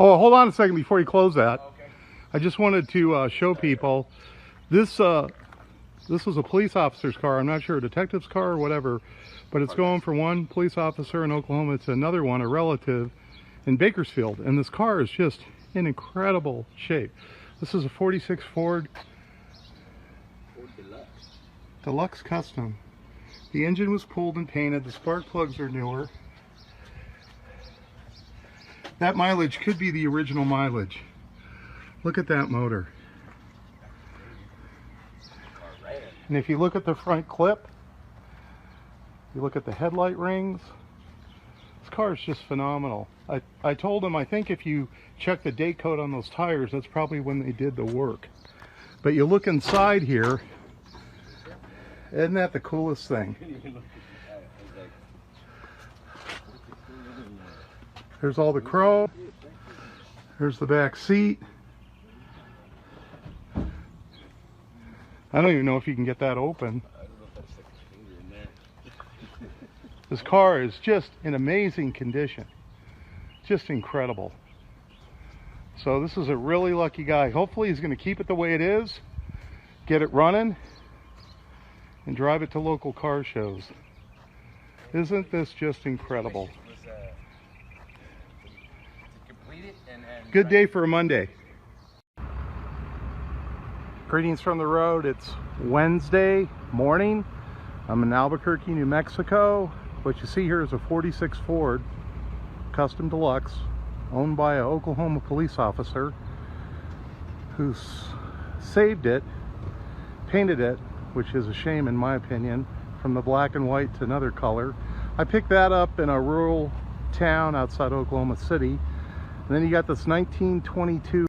Oh, hold on a second before you close that. Okay. I just wanted to show people this. This was a police officer's car. I'm not sure, a detective's car or whatever, but it's going from one police officer in Oklahoma to another one, a relative, in Bakersfield. And this car is just in incredible shape. This is a 46 Ford Deluxe Custom. The engine was pulled and painted. The spark plugs are newer. That mileage could be the original mileage. Look at that motor. And if you look at the front clip, you look at the headlight rings, this car is just phenomenal. I told him, I think if you check the date code on those tires, that's probably when they did the work. But you look inside here, isn't that the coolest thing? There's all the chrome. There's the back seat. I don't even know if you can get that open. This car is just in amazing condition. Just incredible. So this is a really lucky guy. Hopefully he's going to keep it the way it is, get it running, and drive it to local car shows. Isn't this just incredible? Good day for a Monday. Greetings from the road. It's Wednesday morning. I'm in Albuquerque, New Mexico. What you see here is a 46 Ford Custom Deluxe owned by an Oklahoma police officer who saved it, painted it, which is a shame in my opinion, from the black and white to another color. I picked that up in a rural town outside Oklahoma City. And then you got this 1922